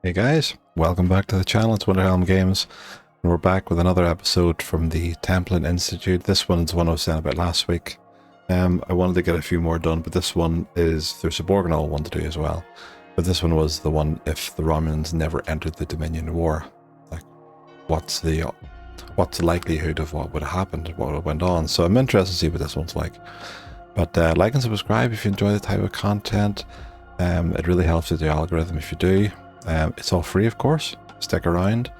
Hey guys, welcome back to the channel. It's WinterhelmGames, and we're back with another episode from the Templin Institute. This one's one I was saying about last week. I wanted to get a few more done, but this one is, there's a Borganol one to do as well. But this one was the one if the Romulans never entered the Dominion War. Like, what's the likelihood of what would have happened, what went on. So I'm interested to see what this one's like. But like and subscribe if you enjoy the type of content. It really helps with the algorithm if you do. It's all free, of course. Stick around.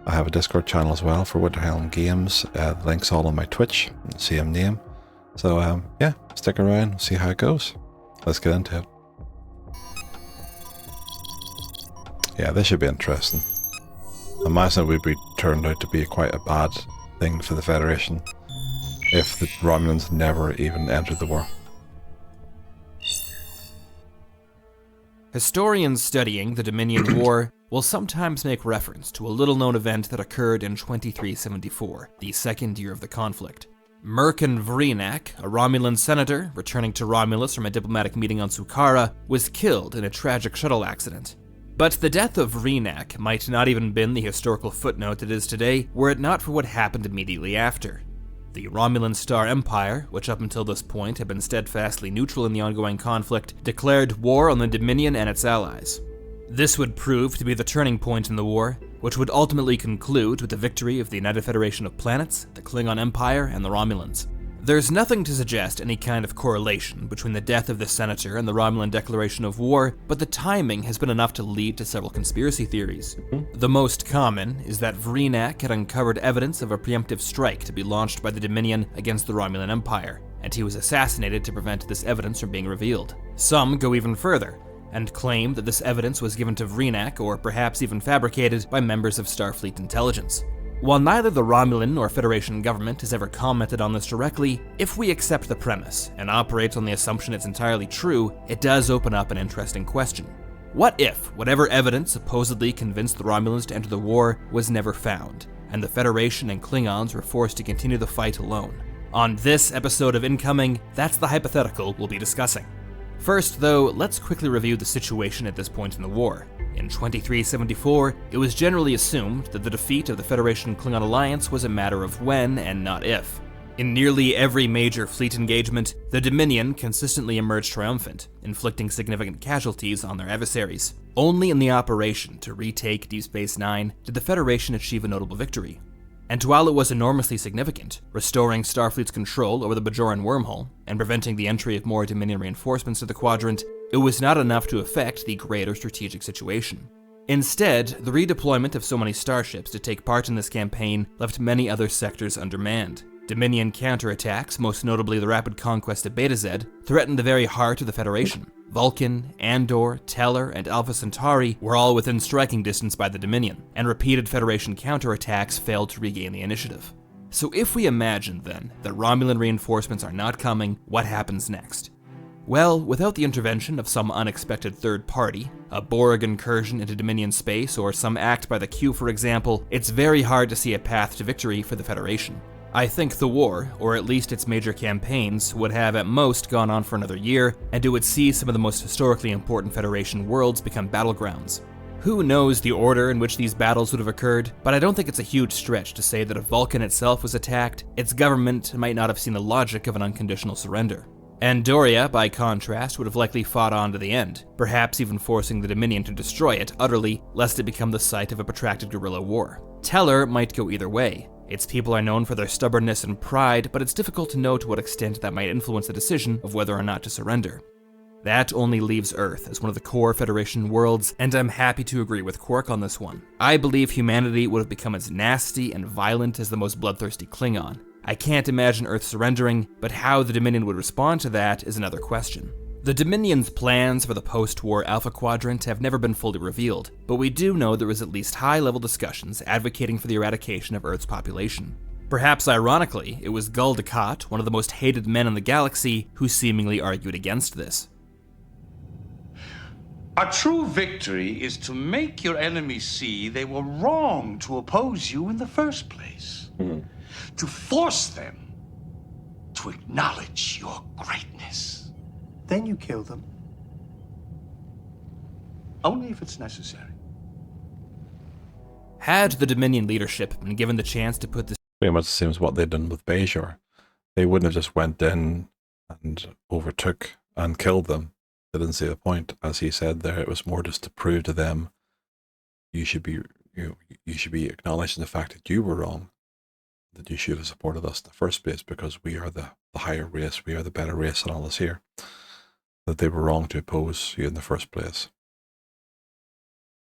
I have a Discord channel as well for WinterhelmGames. The link's all on my Twitch, same name. So yeah, stick around, see how it goes. Let's get into it. Yeah, this should be interesting. Imagine it would be turned out to be quite a bad thing for the Federation if the Romulans never even entered the war. Historians studying the Dominion War will sometimes make reference to a little-known event that occurred in 2374, the second year of the conflict. Merkin Vrinak, a Romulan senator returning to Romulus from a diplomatic meeting on Sukara, was killed in a tragic shuttle accident. But the death of Vrinak might not even been the historical footnote it is today, were it not for what happened immediately after. The Romulan Star Empire, which up until this point had been steadfastly neutral in the ongoing conflict, declared war on the Dominion and its allies. This would prove to be the turning point in the war, which would ultimately conclude with the victory of the United Federation of Planets, the Klingon Empire, and the Romulans. There's nothing to suggest any kind of correlation between the death of the senator and the Romulan declaration of war, but the timing has been enough to lead to several conspiracy theories. The most common is that Vrinak had uncovered evidence of a preemptive strike to be launched by the Dominion against the Romulan Empire, and he was assassinated to prevent this evidence from being revealed. Some go even further, and claim that this evidence was given to Vrinak, or perhaps even fabricated, by members of Starfleet intelligence. While neither the Romulan nor Federation government has ever commented on this directly, if we accept the premise and operate on the assumption it's entirely true, it does open up an interesting question. What if whatever evidence supposedly convinced the Romulans to enter the war was never found, and the Federation and Klingons were forced to continue the fight alone? On this episode of Incoming, that's the hypothetical we'll be discussing. First, though, let's quickly review the situation at this point in the war. In 2374, it was generally assumed that the defeat of the Federation-Klingon alliance was a matter of when and not if. In nearly every major fleet engagement, the Dominion consistently emerged triumphant, inflicting significant casualties on their adversaries. Only in the operation to retake Deep Space Nine did the Federation achieve a notable victory. And while it was enormously significant, restoring Starfleet's control over the Bajoran wormhole and preventing the entry of more Dominion reinforcements to the quadrant, it was not enough to affect the greater strategic situation. Instead, the redeployment of so many starships to take part in this campaign left many other sectors undermanned. Dominion counterattacks, most notably the rapid conquest of Beta Z, threatened the very heart of the Federation. Vulcan, Andor, Teller, and Alpha Centauri were all within striking distance by the Dominion, and repeated Federation counterattacks failed to regain the initiative. So if we imagine, then, that Romulan reinforcements are not coming, what happens next? Well, without the intervention of some unexpected third party, a Borg incursion into Dominion space, or some act by the Q for example, it's very hard to see a path to victory for the Federation. I think the war, or at least its major campaigns, would have at most gone on for another year, and it would see some of the most historically important Federation worlds become battlegrounds. Who knows the order in which these battles would have occurred, but I don't think it's a huge stretch to say that if Vulcan itself was attacked, its government might not have seen the logic of an unconditional surrender. Andoria, by contrast, would have likely fought on to the end, perhaps even forcing the Dominion to destroy it utterly, lest it become the site of a protracted guerrilla war. Teller might go either way. Its people are known for their stubbornness and pride, but it's difficult to know to what extent that might influence the decision of whether or not to surrender. That only leaves Earth as one of the core Federation worlds, and I'm happy to agree with Quark on this one. I believe humanity would have become as nasty and violent as the most bloodthirsty Klingon. I can't imagine Earth surrendering, but how the Dominion would respond to that is another question. The Dominion's plans for the post-war Alpha Quadrant have never been fully revealed, but we do know there was at least high-level discussions advocating for the eradication of Earth's population. Perhaps ironically, it was Gul Dukat, one of the most hated men in the galaxy, who seemingly argued against this. A true victory is to make your enemies see they were wrong to oppose you in the first place. To force them to acknowledge your greatness. Then you kill them. Only if it's necessary. Had the Dominion leadership been given the chance to put this Pretty much the same as what they'd done with Bajor. They wouldn't have just went in and overtook and killed them. They didn't see the point. As he said there, it was more just to prove to them you should be acknowledging the fact that you were wrong, that you should have supported us in the first place because we are the higher race, we are the better race than all this here. That they were wrong to oppose you in the first place.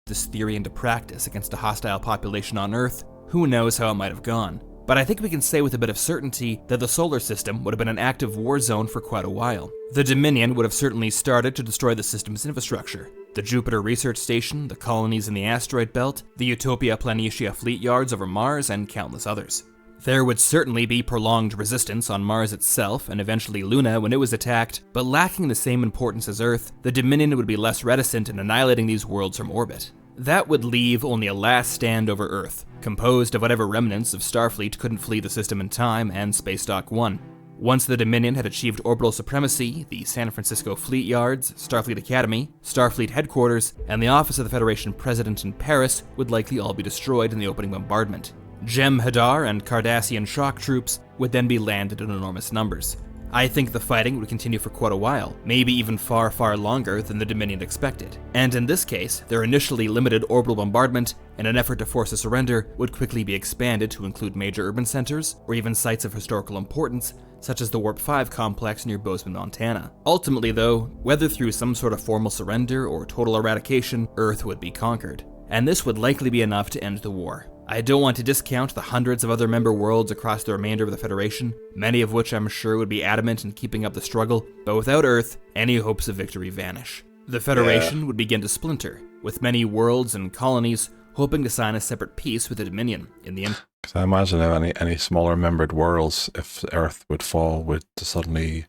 theory into practice against a hostile population on Earth, who knows how it might have gone. But I think we can say with a bit of certainty that the solar system would have been an active war zone for quite a while. The Dominion would have certainly started to destroy the system's infrastructure. The Jupiter Research Station, the colonies in the asteroid belt, the Utopia Planitia fleet yards over Mars, and countless others. There would certainly be prolonged resistance on Mars itself, and eventually Luna when it was attacked, but lacking the same importance as Earth, the Dominion would be less reticent in annihilating these worlds from orbit. That would leave only a last stand over Earth, composed of whatever remnants of Starfleet couldn't flee the system in time and Space Dock 1. Once the Dominion had achieved orbital supremacy, the San Francisco Fleet Yards, Starfleet Academy, Starfleet Headquarters, and the Office of the Federation President in Paris would likely all be destroyed in the opening bombardment. Jem'Hadar and Cardassian shock troops would then be landed in enormous numbers. I think the fighting would continue for quite a while, maybe even far, far longer than the Dominion expected. And in this case, their initially limited orbital bombardment, in an effort to force a surrender, would quickly be expanded to include major urban centers, or even sites of historical importance, such as the Warp 5 complex near Bozeman, Montana. Ultimately though, whether through some sort of formal surrender or total eradication, Earth would be conquered. And this would likely be enough to end the war. I don't want to discount the hundreds of other member worlds across the remainder of the Federation, many of which I'm sure would be adamant in keeping up the struggle, but without Earth, any hopes of victory vanish. The Federation would begin to splinter, with many worlds and colonies hoping to sign a separate peace with the Dominion in the end. Because I imagine if any smaller membered worlds, if Earth would fall, would suddenly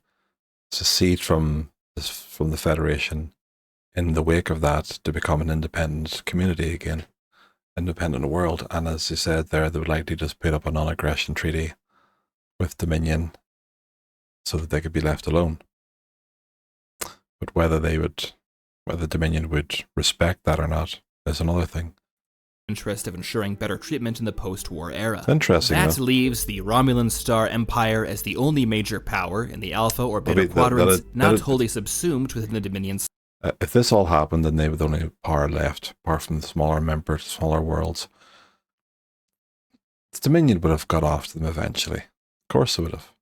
secede from the Federation in the wake of that to become an independent community again. Independent world, and as you said there, they would likely just put up a non-aggression treaty with Dominion so that they could be left alone. But whether Dominion would respect that or not is another thing. Interest of ensuring better treatment in the post-war era. It's interesting. That leaves the Romulan Star Empire as the only major power in the Alpha or Beta quadrants, not wholly subsumed within the Dominion's. If this all happened, then they would only have power left, apart from the smaller members, smaller worlds. The Dominion would have got off to them eventually. Of course they would have.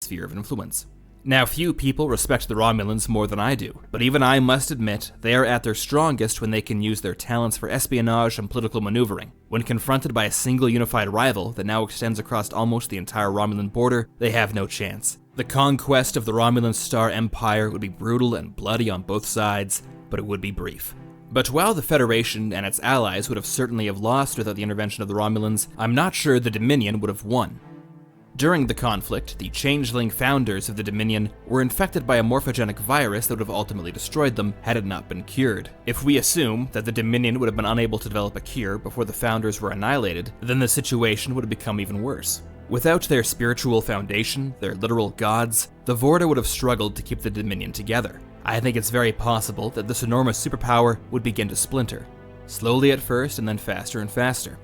Sphere of influence. Now, few people respect the Romulans more than I do, but even I must admit they are at their strongest when they can use their talents for espionage and political maneuvering. When confronted by a single unified rival that now extends across almost the entire Romulan border, they have no chance. The conquest of the Romulan Star Empire would be brutal and bloody on both sides, but it would be brief. But while the Federation and its allies would have certainly have lost without the intervention of the Romulans, I'm not sure the Dominion would have won. During the conflict, the changeling founders of the Dominion were infected by a morphogenic virus that would have ultimately destroyed them had it not been cured. If we assume that the Dominion would have been unable to develop a cure before the founders were annihilated, then the situation would have become even worse. Without their spiritual foundation, their literal gods, the Vorta would have struggled to keep the Dominion together. I think it's very possible that this enormous superpower would begin to splinter, slowly at first and then faster and faster.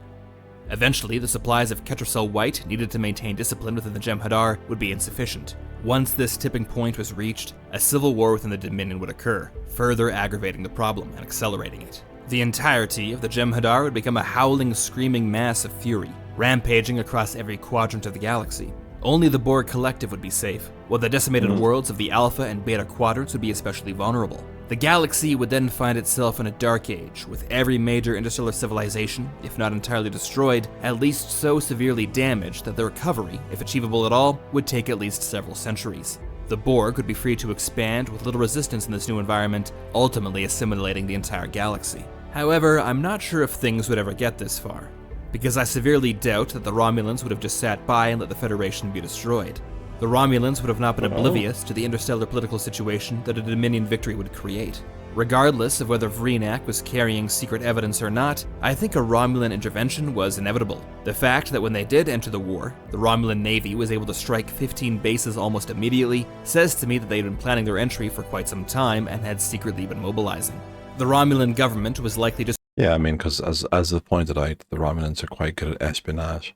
Eventually, the supplies of Ketracel White needed to maintain discipline within the Jem'Hadar would be insufficient. Once this tipping point was reached, a civil war within the Dominion would occur, further aggravating the problem and accelerating it. The entirety of the Jem'Hadar would become a howling, screaming mass of fury, rampaging across every quadrant of the galaxy. Only the Borg Collective would be safe, while the decimated worlds of the Alpha and Beta quadrants would be especially vulnerable. The galaxy would then find itself in a dark age, with every major interstellar civilization, if not entirely destroyed, at least so severely damaged that the recovery, if achievable at all, would take at least several centuries. The Borg would be free to expand with little resistance in this new environment, ultimately assimilating the entire galaxy. However, I'm not sure if things would ever get this far, because I severely doubt that the Romulans would have just sat by and let the Federation be destroyed. The Romulans would have not been oblivious to the interstellar political situation that a Dominion victory would create. Regardless of whether Vreenak was carrying secret evidence or not, I think a Romulan intervention was inevitable. The fact that when they did enter the war, the Romulan Navy was able to strike 15 bases almost immediately says to me that they had been planning their entry for quite some time and had secretly been mobilizing. The Romulan government was likely just Yeah, I mean, because as I pointed out, the Romulans are quite good at espionage.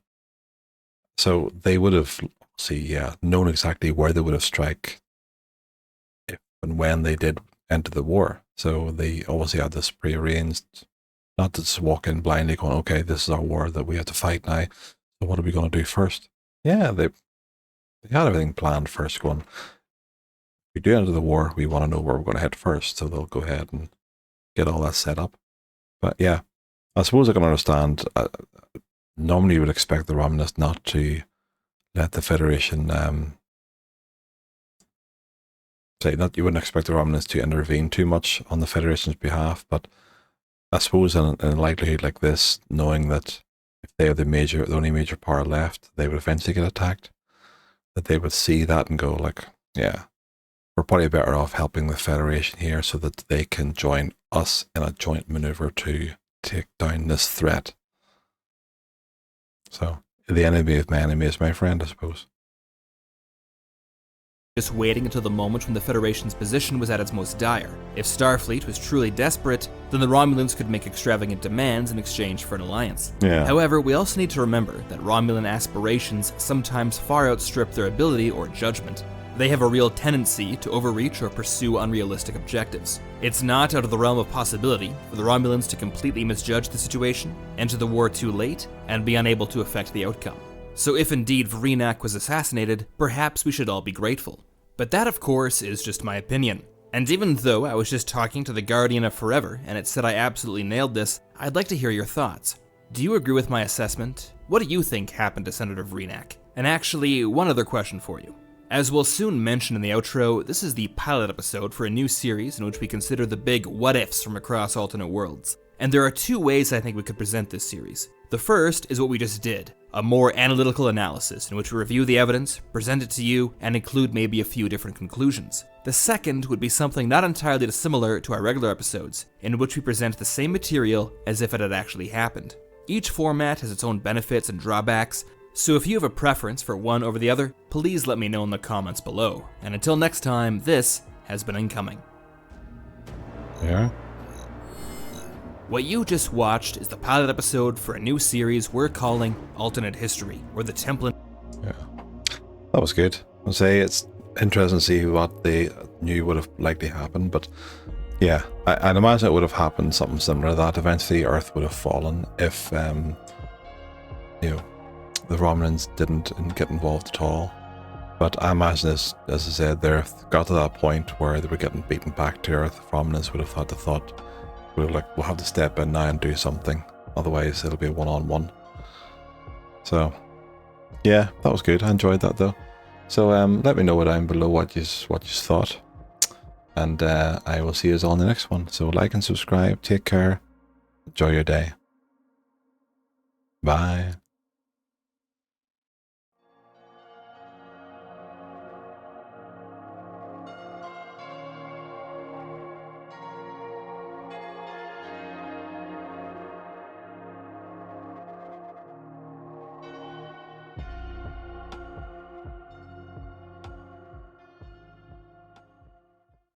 So they would have, known exactly where they would have strike if and when they did enter the war. So they obviously had this prearranged, not to just walk in blindly going, okay, this is our war that we have to fight now. So what are we going to do first? Yeah, they had everything planned first, going, if we do enter the war, we want to know where we're going to head first. So they'll go ahead and get all that set up. But yeah, I suppose I can understand. Normally, you would expect the Romulans not to let the Federation, you wouldn't expect the Romulans to intervene too much on the Federation's behalf. But I suppose in a likelihood like this, knowing that if they are the only major power left, they would eventually get attacked, that they would see that and go like, yeah, we're probably better off helping the Federation here so that they can join us in a joint maneuver to take down this threat. So, the enemy of my enemy is my friend, I suppose. Just waiting until the moment when the Federation's position was at its most dire. If Starfleet was truly desperate, then the Romulans could make extravagant demands in exchange for an alliance. Yeah. However, we also need to remember that Romulan aspirations sometimes far outstrip their ability or judgment. They have a real tendency to overreach or pursue unrealistic objectives. It's not out of the realm of possibility for the Romulans to completely misjudge the situation, enter the war too late, and be unable to affect the outcome. So if indeed Vrinak was assassinated, perhaps we should all be grateful. But that, of course, is just my opinion. And even though I was just talking to the Guardian of Forever and it said I absolutely nailed this, I'd like to hear your thoughts. Do you agree with my assessment? What do you think happened to Senator Vrinak? And actually, one other question for you. As we'll soon mention in the outro, this is the pilot episode for a new series in which we consider the big what-ifs from across alternate worlds. And there are two ways I think we could present this series. The first is what we just did, a more analytical analysis in which we review the evidence, present it to you, and include maybe a few different conclusions. The second would be something not entirely dissimilar to our regular episodes, in which we present the same material as if it had actually happened. Each format has its own benefits and drawbacks, so if you have a preference for one over the other, please let me know in the comments below. And until next time, this has been Incoming. Yeah. What you just watched is the pilot episode for a new series we're calling Alternate History, or the Templin. Yeah. That was good. I'll say it's interesting to see what they knew would have likely happened, but yeah, I'd imagine it would have happened something similar to that. Eventually Earth would have fallen if, the Romulans didn't get involved at all. But I imagine this, as I said, they got to that point where they were getting beaten back to Earth. Romulans would have had the thought, we'll have to step in now and do something, otherwise it'll be a one-on-one. So yeah, that was good. I enjoyed that though. So let me know down below what you thought, and I will see you all in the next one. So like and subscribe. Take care. Enjoy your day. Bye.